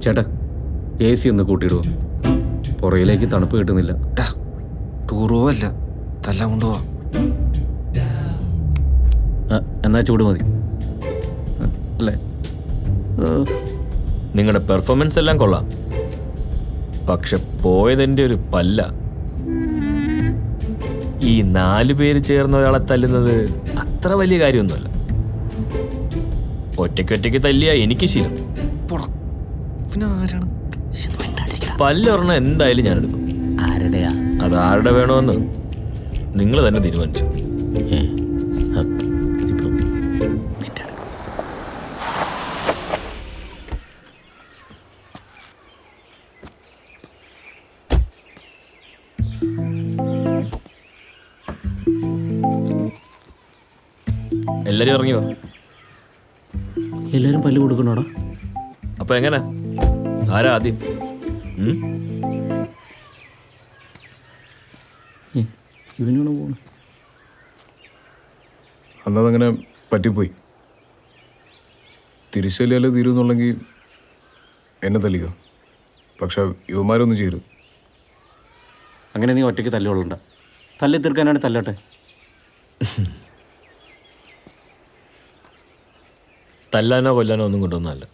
ചേട്ടാ AC ഒന്ന് കൂട്ടിയിടുവോ? പുറയിലേക്ക് തണുപ്പ് കിട്ടുന്നില്ല. ടൂറോ അല്ല, തല്ലാൻ കൊണ്ടുപോവാ. എന്നാ ചൂട് മതി അല്ലേ? നിങ്ങളുടെ പെർഫോമൻസ് എല്ലാം കൊള്ളാം, പക്ഷെ പോയതെൻ്റെ ഒരു പല്ല. ഈ 4 പേര് ചേർന്ന ഒരാളെ തല്ലുന്നത് അത്ര വലിയ കാര്യമൊന്നുമല്ല. ഒറ്റയ്ക്കൊറ്റയ്ക്ക് തല്ലിയാ എനിക്ക് ശീലം. പല്ലൊരെണ്ണം എന്തായാലും ഞാൻ എടുക്കും. ആരുടെയാ? അത് ആരുടെ വേണമെന്ന് നിങ്ങൾ തന്നെ തീരുമാനിച്ചു. എല്ലാരും ഇറങ്ങിയോ? എല്ലാരും പല്ല് കൊടുക്കണോടാ? അപ്പൊ എങ്ങനെ, ആരാ ആദ്യം? ഇവനാണ് പോണ. അന്നതങ്ങനെ പറ്റിപ്പോയി. തിരിച്ചല്ലേ തീരുന്നുണ്ടെങ്കിൽ എന്നെ തല്ലിക്കോ, പക്ഷെ ഇവന്മാരൊന്നും ചെയ്യരുത്. അങ്ങനെ നീ ഒറ്റയ്ക്ക് തല്ലുകൊള്ളണ്ട. തല്ലി തീർക്കാനാണ് തല്ലട്ടെ. തല്ലാനോ കൊല്ലാനോ ഒന്നും കൊണ്ടൊന്നുമല്ല.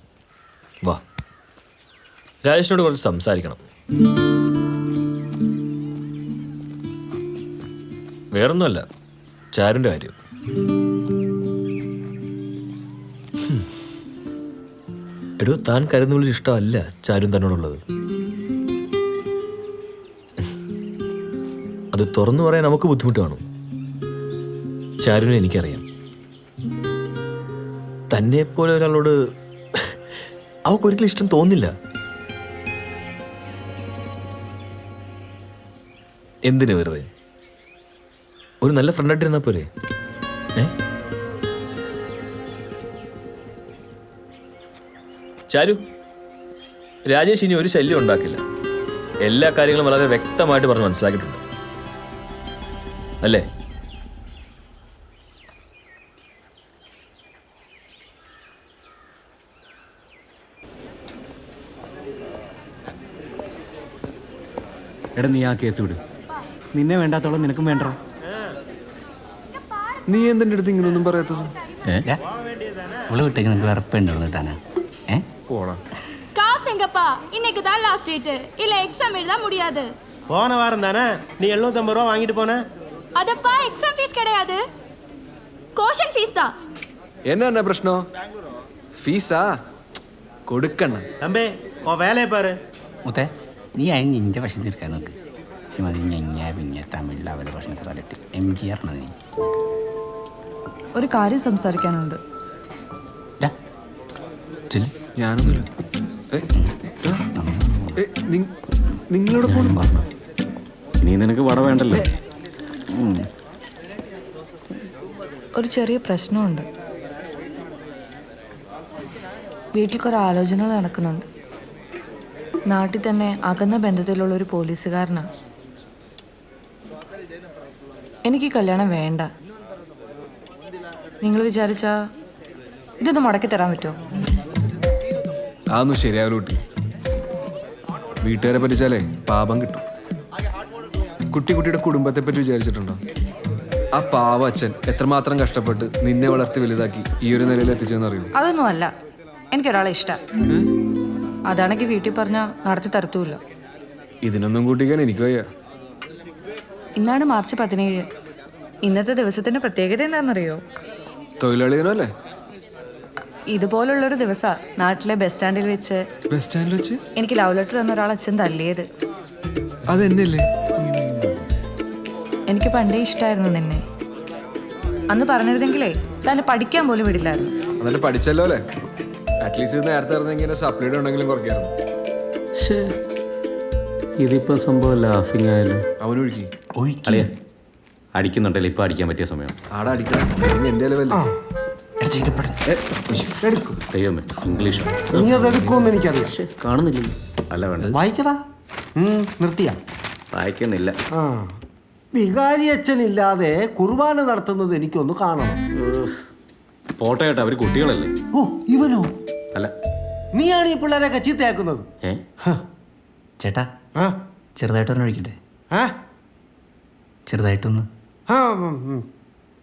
വാ, രാജേഷിനോട് കുറച്ച് സംസാരിക്കണം. വേറൊന്നുമല്ല, ചാരുൻ്റെ കാര്യം. എടോ, താൻ കരുതുന്നതിൽ ഇഷ്ടമല്ല ചാരു തന്നോടുള്ളത്. അത് തുറന്നു പറയാൻ നമുക്ക് ബുദ്ധിമുട്ട് കാണും. ചാരുവിനെ എനിക്കറിയാം. തന്നെ പോലെ ഒരാളോട് അവൾക്കൊരിക്കലും ഇഷ്ടം തോന്നില്ല. എന്തിനു വെറുതെ? ഒരു നല്ല ഫ്രണ്ടായിട്ടിരുന്നാ പോരെ? ചാരു, രാജേഷ് ഇനി ഒരു ശല്യം ഉണ്ടാക്കില്ല. എല്ലാ കാര്യങ്ങളും വളരെ വ്യക്തമായിട്ട് പറഞ്ഞ് മനസ്സിലാക്കിയിട്ടുണ്ട്, അല്ലേ? എടാ, നീ ആ കേസ് വിട്. നിന്നെ വേണ്ടാത്തോളം നിനക്കും വേണ്ട. നീ എന്തിൻ്റെ അടുത്ത് ഇങ്ങനെയൊന്നും പറയാത്തത്? இவ்வளோ விட்டுக்கு எனக்கு வேற பெண் இருந்துட்டானே. போடா. காசு எங்கப்பா? இன்னைக்கு தான் லாஸ்ட் டேட். இல்ல எக்ஸாம் எழுத முடியாது. போன வாரம் தானே நீ 750 ரூபா வாங்கிட்டு போன. அதப்பா எக்ஸாம் ஃபீஸ் கிடையாது, கோஷன் ஃபீஸ் தான். என்ன பிரச்சனை? ஃபீஸா கொடுக்கண்ண. தம்பி, உன் வேலையை பாரு. മുത്തേ, നീ അതിന് നിന്റെ വശം തീർക്കാൻ നോക്ക്. മതി ഞഞ്ഞ പിന്നെ തമിഴിൽ അവരെ പ്രശ്നമൊക്കെ തലയിട്ട് MGR ആണ് നീ. ഒരു കാര്യം സംസാരിക്കാനുണ്ട്. ഞാനൊന്നുമില്ല. നിങ്ങളോട് പോലും പറഞ്ഞു. ഇനി നിനക്ക് വട വേണ്ടല്ലോ. ഒരു ചെറിയ പ്രശ്നമുണ്ട്. വീട്ടിൽ കുറെ ആലോചനകൾ നടക്കുന്നുണ്ട്. നാട്ടിൽ തന്നെ അകന്ന ബന്ധത്തിലുള്ള ഒരു പോലീസുകാരനാണ്. എനിക്ക് കല്യാണം വേണ്ട. നിങ്ങൾ വിചാരിച്ചാ ഇതൊന്ന് മുടക്കി തരാൻ പറ്റുമോ? അതൊന്നും ശരിയാവില്ല. വീട്ടുകാരെ പറ്റിച്ചാലേ പാപം കിട്ടും. കുട്ടിയുടെ കുടുംബത്തെ പറ്റി വിചാരിച്ചിട്ടുണ്ടോ? ആ പാവ അച്ഛൻ എത്രമാത്രം കഷ്ടപ്പെട്ട് നിന്നെ വളർത്തി വലുതാക്കി ഈ ഒരു നിലയിൽ എത്തിച്ചെന്ന് അറിയൂ. അതൊന്നും അല്ല, എനിക്കൊരാളെ ഇഷ്ടം. അതാണെങ്കിൽ വീട്ടിൽ പറഞ്ഞാൽ നടത്തി തരത്തുമില്ല. ഇതിനൊന്നും കൂട്ടിക്കാൻ എനിക്ക് വയ്യ. ഇന്നാണ് മാർച്ച് 17. ഇന്നത്തെ ദിവസത്തിന്റെ പ്രത്യേകത എന്താണെന്നറിയോ? തൊഴിലാളി ദിനമല്ലേ? ഇതുപോലുള്ളൊരു ദിവസം നാട്ടിലെ ബസ് സ്റ്റാൻഡിൽ വെച്ച് എനിക്ക് ലവ് ലെറ്റർ തന്ന ഒരാൾ അച്ഛൻ തല്ലിയത്. അതെന്നല്ലേ? എനിക്ക് പണ്ടേ ഇഷ്ടമായിരുന്നു നിന്നെ. അന്ന് പറഞ്ഞിരുന്നെങ്കിലേ തന്നെ പഠിക്കാൻ പോലും വിടില്ലായിരുന്നു. എന്നിട്ട് പഠിച്ചല്ലോ അല്ലേ? അറ്റ്ലീസ്റ്റ് നേരത്തെ അറിഞ്ഞെങ്കിൽ സപ്ലൈഡ് ഉണ്ടെങ്കിലും കുറയ്ക്കായിരുന്നു. ഇതിപ്പോ സംഭവം ലാഫിങ് ആയാലും അവനൊഴുക്കി അളിയാ അടിക്കുന്നുണ്ടല്ലോ. ഇപ്പൊ അടിക്കാൻ പറ്റിയ സമയം. ആടെ അടിക്കണം. എന്റെ ലെവല്ലേ ദൈവമേ, ഇംഗ്ലീഷ് നീ അത് എടുക്കുമെന്ന് എനിക്കറിയാം. കാണുന്നില്ലല്ലോ. അല്ല വേണ്ട, വായിക്കടാ. നിർത്തിയ വായിക്കുന്നില്ല. ആ വികാരി അച്ഛനില്ലാതെ കുർബാന നടത്തുന്നത് എനിക്കൊന്ന് കാണണം. പോട്ടെ ചേട്ടാ, അവര് കുട്ടികളല്ലേ. ഓ ഇവനോ? അല്ല. നീയാണ് ഈ പിള്ളേരൊക്കെ ചീത്തയാക്കുന്നത്. ചേട്ടാ ആ ചെറുതായിട്ടൊന്ന് ഒഴിക്കട്ടെ. ആ ചെറുതായിട്ടൊന്ന് ആ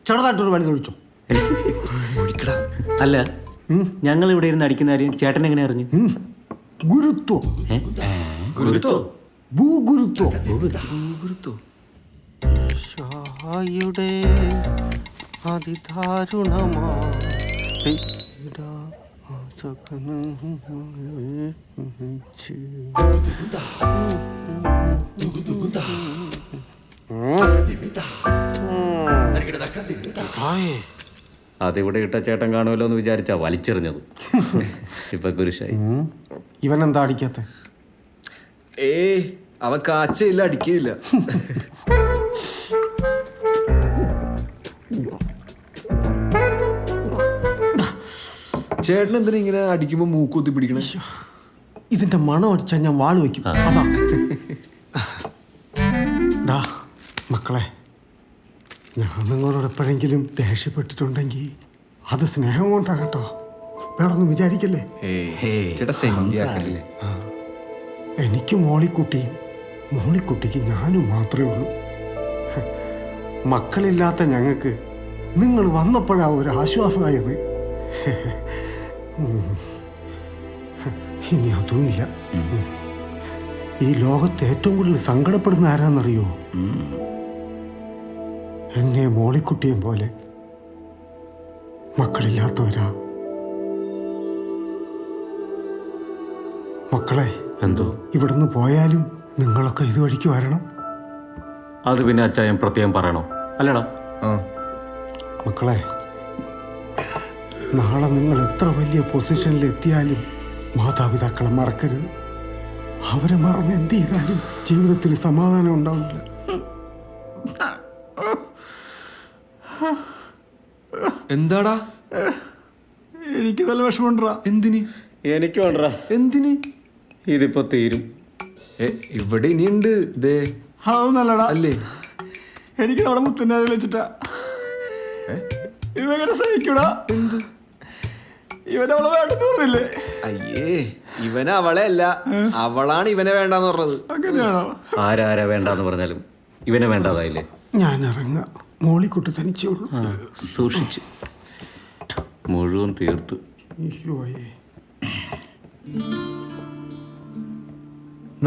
ചെറുതായിട്ടൊരു വലുത് ഒഴിച്ചോ. അല്ല, ഞങ്ങൾ ഇവിടെ ഇരുന്ന് അടിക്കുന്ന കാര്യം ചേട്ടൻ എങ്ങനെ അറിഞ്ഞു? ഗുരുത്വം. ഗുരുത്തോ? ഭൂഗുരുത്വം. ഗുരുത്തോ? യുടെ അതിദാരുണമാ അതിവിടെ ഇട്ട ചേട്ടൻ കാണുമല്ലോ എന്ന് വിചാരിച്ചാ വലിച്ചെറിഞ്ഞത്. ഇപ്പൊ കുരിശായി. ഇവനെന്താ അടിക്കാത്ത? ഏയ് അവൻ കാച്ചയില്ല, അടിക്കുകയില്ല. ചേട്ടൻ എന്തിനാ ഇങ്ങനെ അടിക്കുമ്പോ മൂക്കുത്തി പിടിക്കണേ? ഇതിന്റെ മണം അടിച്ചാൽ ഞാൻ വാള് വെക്കും. അതാ ഡാ മക്കളെ, ഞാൻ നിങ്ങളോട് എപ്പോഴെങ്കിലും ദേഷ്യപ്പെട്ടിട്ടുണ്ടെങ്കിൽ അത് സ്നേഹം കൊണ്ടാ കേട്ടോ, വേറൊന്നും വിചാരിക്കല്ലേ. ചേട്ടാ സെന്റിയാക്കല്ലേ? എനിക്ക് മോളിക്കുട്ടിയും മോളിക്കുട്ടിക്ക് ഞാനും മാത്രമേ ഉള്ളൂ. മക്കളില്ലാത്ത ഞങ്ങൾക്ക് നിങ്ങൾ വന്നപ്പോഴാ ഒരു ആശ്വാസമായത്. ഇനി അതുമില്ല. ഈ ലോകത്ത് ഏറ്റവും കൂടുതൽ സങ്കടപ്പെടുന്ന ആരാന്നറിയോ? എന്നെ മോളിക്കുട്ടിയും പോലെ മക്കളില്ലാത്തവരാ. മക്കളെ, എന്തോ ഇവിടുന്ന് പോയാലും നിങ്ങളൊക്കെ ഇതുവഴിക്ക് വരണം. അത് പിന്നെ അച്ചായൻ പ്രത്യേകം പറയണോ? അല്ലടാ. മക്കളെ, നാളെ നിങ്ങൾ എത്ര വലിയ പൊസിഷനിൽ എത്തിയാലും മാതാപിതാക്കളെ മറക്കരുത്. അവരെ മറന്ന് എന്ത് ചെയ്താലും ജീവിതത്തിൽ സമാധാനം ഉണ്ടാവില്ല. എന്താടാ? എനിക്ക് നല്ല വിഷമമുണ്ടാ. എന്തിന്? എനിക്ക് വേണ്ട. എന്തിന്? ഇതിപ്പോ തീരും. ഇവിടെ ഇനിയുണ്ട്. ദേ അതൊന്നല്ലടാ, അല്ലേ? എനിക്ക് നമ്മുടെ മുത്തന്നെ വെച്ചിട്ടാ. ഇവങ്ങനെ സഹിക്കൂടാ. എന്ത്? ഇവനവളെ വേണ്ടെന്ന് പറഞ്ഞില്ലേ? അയ്യേ, ഇവന് അവളെ അല്ല, അവളാണ് ഇവനെ വേണ്ടാന്ന് പറഞ്ഞത്. അങ്ങനെയാണോ? ആരാ വേണ്ടാന്ന് പറഞ്ഞാലും ഇവനെ വേണ്ടാതായില്ലേ? ഞാൻ ഇറങ്ങ. മോളിക്കുട്ടി തനിച്ചേ ഉള്ളൂ. സൂക്ഷിച്ച്. മുഴുവൻ തീർത്ത്. അയ്യോയേ.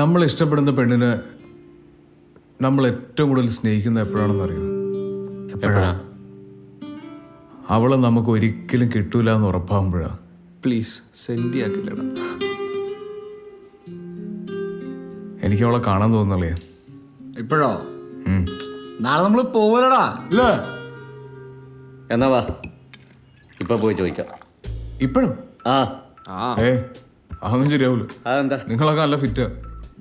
നമ്മൾ ഇഷ്ടപ്പെടുന്ന പെണ്ണിനെ നമ്മൾ ഏറ്റവും കൂടുതൽ സ്നേഹിക്കുന്ന എപ്പോഴാണെന്നറിയോ? എപ്പോഴാ? അവളെ നമുക്ക് ഒരിക്കലും കിട്ടൂല എന്ന് ഉറപ്പാകുമ്പോഴാ. പ്ലീസ് സെന്റിയാക്കില്ലടാ. എനിക്ക് അവളെ കാണാൻ തോന്നുന്നല്ലേ. ഇപ്പോഴോ? നാളെ നമ്മൾ പോവലടാ അല്ലേ? എന്നാ വാ, ഇപ്പൊ പോയി ചോദിക്കാം. ഇപ്പോഴും അതൊന്നും ശരിയാവൂല. അതെന്താ? നിങ്ങളൊക്കെ നല്ല ഫിറ്റാ.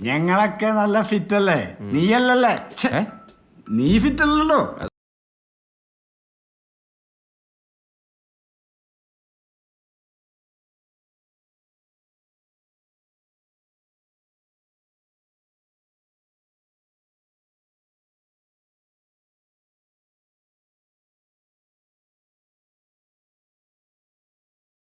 ഞങ്ങളൊക്കെ നല്ല ഫിറ്റ് അല്ലേ? നീയല്ലല്ലേ? നീ ഫിറ്റ് അല്ലല്ലോ.